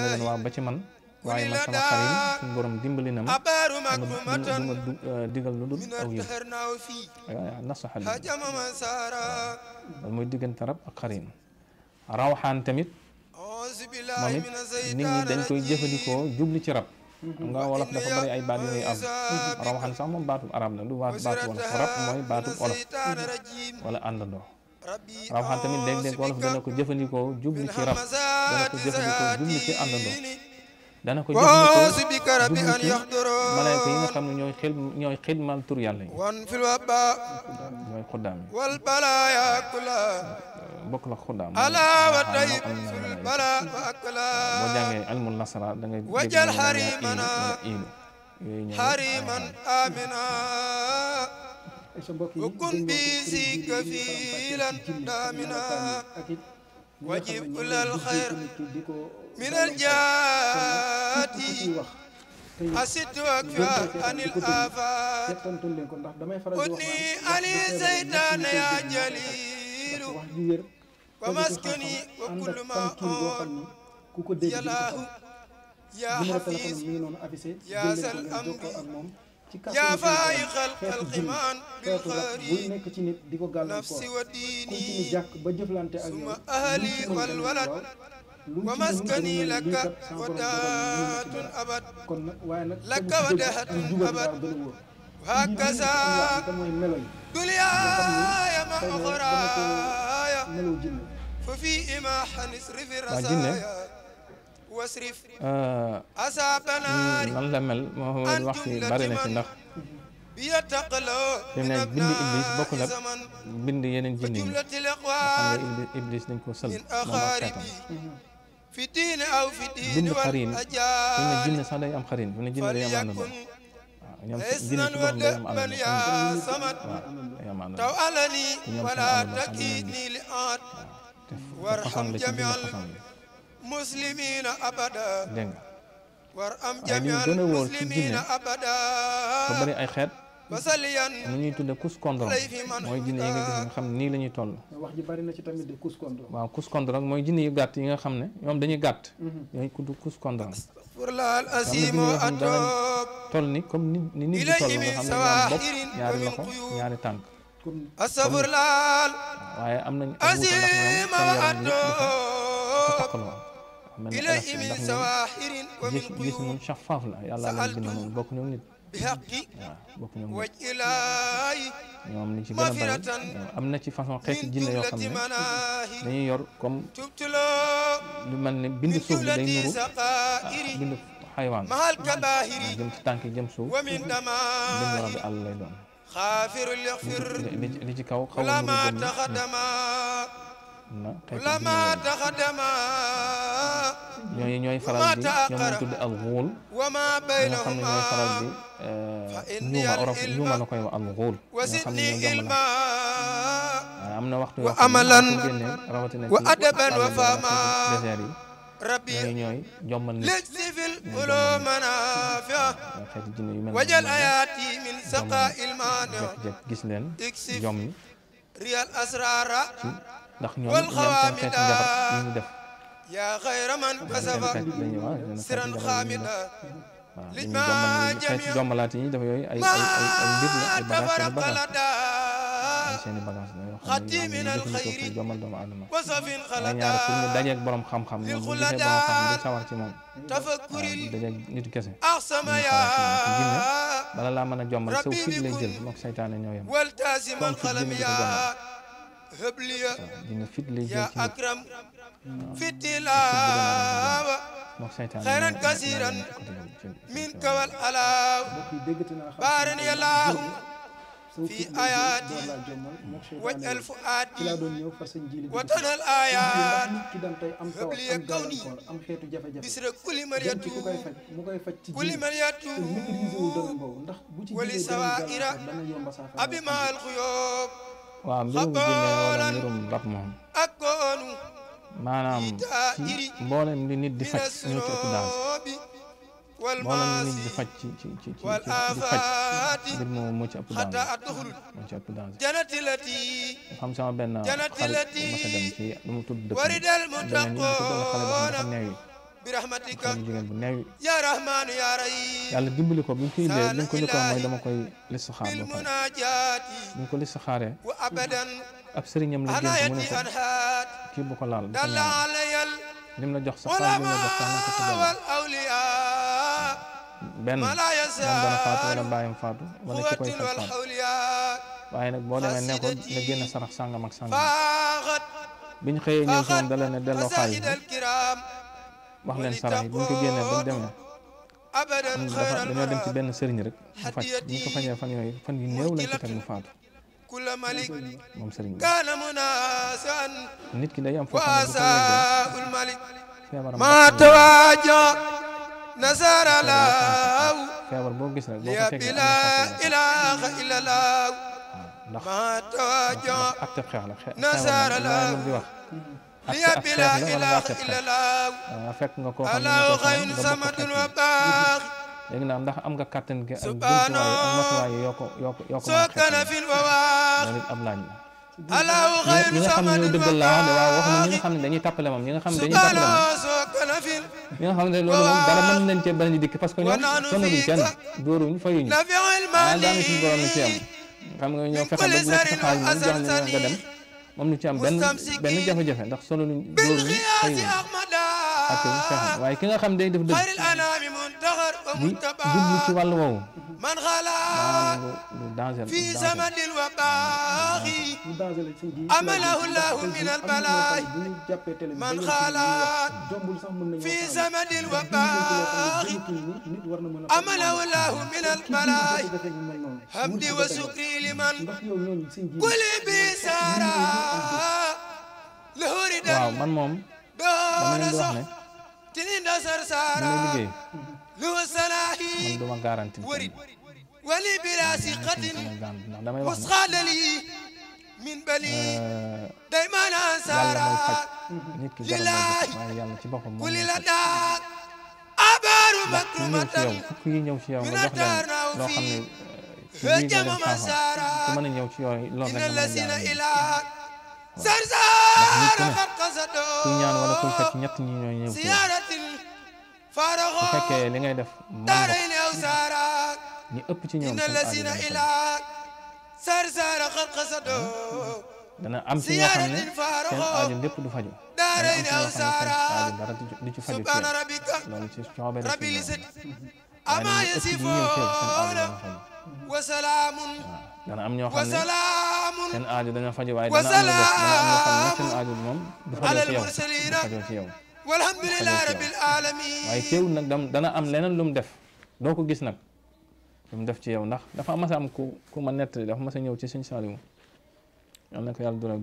leen waaw ba ci man waaye man sama xarit suñu borom dimbali na ma duma digal lu dul aw yiw nasaxal loolu mooy diggante rab ak xarin rawxaan tamit moom it nit ñi dañ koy jëfandikoo jubli ci rab xam nga wolof dafa bari ay baat yu muy am rawxaan sax moom baatub arab la du baatu wolof rab mooy baatub olof wala àndandoo rawxaan tamit léeg-léeg wolof dana ko jëfandikoo jubli ci rab dana ko jëfandikoo jubli ci àndandoo dana ko jëfandikoo jubli ci malayka yi nga xam ne ñooy xidmal tur yàlla yi ñooy xuddaam yi bokk la xuddaam boo jàngee almul nasara da ngay wajal hariman amina وكن بيسي كفيلا دامنا وجب كل الخير من الجات أسد وكفى عن الآفات أني علي زيدان يا جليل ومسكني وكل ما أود يلاه يا حفيظ يا ذا الأمر يا فايق الخلقمان بالخير نفسي وديني ثم أهلي والولد ومسكني لك ودات أبد لك ودهة أبد وهكذا دنياي مع أخراي ففي إماح نصرف الرزايا nan la mel moo wax ci bari na ci ndax fi mu ne bind iblis bokk na bind yeneen jinne yi xam nga iblis dañ ko sël moom ak xeetam bind xarin fi mu ne jinne sax day am xarin fi mu ne jinne day am àndandoo waaw ñoom jinne ci boppam day am àndandoo day am àndandoo ñoom te façon la ci bind façon bi muslimina abada dégg nga war am waaye li ñu gën a wóor ci jinne ba bëri ay xeet nu ñuy tudde kus kondron mooy jinne yi nga gis nga xam ne nii la ñuy toll wax ji bari na ci tamit de kus kondron waaw kus kondron mooy jinne yu gàtt yi nga xam ne ñoom dañuy gàtt yooyu kudd kus kondron toll ni comme ni nit di toll nga xam ne ñoom bopp ñaari loxo ñaari tànk waaye am nañ ak wuute ndax ñoom seen yaram yëpp dafa taqaloo mel ni élastique ndax ñoom gis moom shafaaf la yàlla leen bind noonu bokk ñoom nit waaw bokk ñoom nit ñoom li ci gën a bari am na ci façon xeeti jinne yoo xam ne dañuy yor comme lu mel ni bind suuf bi day nuru bind xaywaan jëm ci tànk jëm suuf bind rabi àll lay doon li ci kaw xaw a nuru na ñooy faral di ñoom lañ tudd al xuul ñi nga xam ne ñooy faral di ñuuma orof ñuuma la koy wax al xuul ñi nga xam ne ñoo jomb la waaye am na waxtu yoo xam ne su génnee rawatina ci désert yi ñooy jommal nit xeeti jinne yu mel ne jekk gis leen jom ni ndax ñoom seen xeeti njabar yi ñu def seen xeeti jommalaat yi ñuy def yooyu ay mbir la ay bagage seeni bagage la yoo xam ne ñu jëfandikoo pour jommal doomu aadama waaye ñaari pour ñu dajeeg borom xam-xam ñoom bu gisee borom xam-xam di sawar ci moom waaw dajeeg nitu kese ñu sawar ci moom te jinne bala laa mën a jommal saw fit lay jël mook saytaane ñoo yem comme fit jinne di ko jommal dina fit lay jël ci nit mook saytaan xayran kasiran min kawal alaaw baaran yalaahu fi ayaati wajal fuaati watanal ayaat hëbliya kawni bisra kuli mariyatu wali sawaira abima alxuyoob waaw mbirum jinne wala mbirum rab moom ak koonu maanaam ci mboolem li nit di faj ñoo ci ëpp daal mboolem li nit di faj ci di faj mbir moom moo ci ëpp daal moo ci ëpp daal xam sama benn xarit masa dem ci lu mu tudd dëkk benn ñu tudd xale boo xam dafa neewi xale bu jigéen bu neew ya rahmanu ya rahim yàlla dimbali ko bi mu ko indee li mu ko njëkkoon mooy dama koy listixaar ba pare munajati bi mu ko listixaaree wa abadan ab sëriñam la gént mu ne ko anhat kii bu ko laal bu ko dalla ñaan alayal lim la jox sax xaalis bi mu la jox sax na ko ci wal awliya benn moom dana faatu wala bàyyam faatu wala ki koy faj wal faatu hawliya waaye nag boo demee ne ko nga génn sarax sàngam ak sàngam faqat bi ñu xëyee ñëw ci moom dala ne delloo xaalis bi al kiram wax leen sarax yi bi ñu ko génnee ba mu demee abadan dañoo dem ci benn sëriñ rek mu faj bi ñu ko fajee fan yooyu fan yu néew lañ ci teg mu faatu kula malik moom sëriñ bi kana munasan nit ki day am foo xam ne bu ko yëgee wasaul malik feebaram ma tawaja nasara law feebar boo gis rek boo ya ko tegee bila ilaha illa law ndax ma tawaja acte xeex la nasara law di wax ya bila ilaha illa law fekk nga koo xam ne alaw khayr samadun wa baax léegi nag ndax am nga kàttan gi ak jumtuwaay ak matuwaay yi yoo ko mën a sokana fil wawaax loolu it ab laaj la alaw khayr ñi nga xam ne ñoo dëggal laa de waaw waxuma ñi nga xam ne dañuy tàppale moom ñi nga xam ne dañuy tàppale moom sokana fil ñi nga xam ne loolu moom dara mën nañ cee bañ a dikk parce que ñoom sonaluñ kenn dóoruñ fayuñu nafi'il daanu mali suñu borom ni ci am xam nga ñoo fexe ba lekk sa xaalis moom jox la nga dem moom ni ci am benn jafe-jafe ndax sonaluñ dóoruñ fayuñu ak bu fexe waaye ki nga xam day def dëgg khairil anami muntakhar wa di muttaba jublu ci wàllu woowu man khala maanaam lu danger fi zamanil wabahi lu danger la sëñ bi amalahu llahu min al balay bu ñu jàppee télé bi man ba khala jombul sax mën nañu fi zamanil wabahi nit war na mën a amalahu llahu min al balay defee ñu mel noonu hamdi wa sukri liman ndax yow ñooñu sëñ bi kuli bi sara lahuri waaw dan man moom dama leen di wax ne tininda sar li sara may liggéey lu salahi man duma garanti warid wali bila siqatin ndax damay wax ne wasxadali min bali dayman yàlla ansara mooy faj nit ki garab lay jox waaye yàlla ci boppam moom kuli mooy la faj daa abaru ndax ku ñëw ci yow makrumatan fukk yi ñëw ci yow nga jox leen loo xam ne ci lii nga leen saafara ku mën a ñëw ci yooyu loolu rek inna nga mën a lasina jaarale ila ndax sarsara nit ku ne qad qasado kuy ñaan wala kuy faj ñett ñi ñooy ñëw ci yow ziyaratin farago bu fekkee li ngay def mën nga darayni aw sara ñi ëpp ci ñoom inna seen aajo lasina dana ila faj sarsara qad qasado dana am ci ñoo xam ne seen aajo lépp du faju dana am ci ñoo xam ne seen aajo dara du ci faju ci subhana yow rabbika loolu ci coobare ci rabbil ñoom izzati waaye amma nag ñi ëpp ñi ñëw ci yow seen aajo yasifun dana faju wa salamun dana am ñoo wa xam ne salamun seen aajo dana faju waaye dana am lu des dana am ñoo xam ne seen aajo moom du fajoo ala ci yow du al-mursalina fajoo ci yow walhamdulillahi rabbil alamin waaye teewul nag dana am leneen lu mu def doo ko gis nag lu mu def ci yow ndax dafa mas a am ku ma nettali dafa mas a ñëw ci Sëñ Saaliwu yal na ko yàlla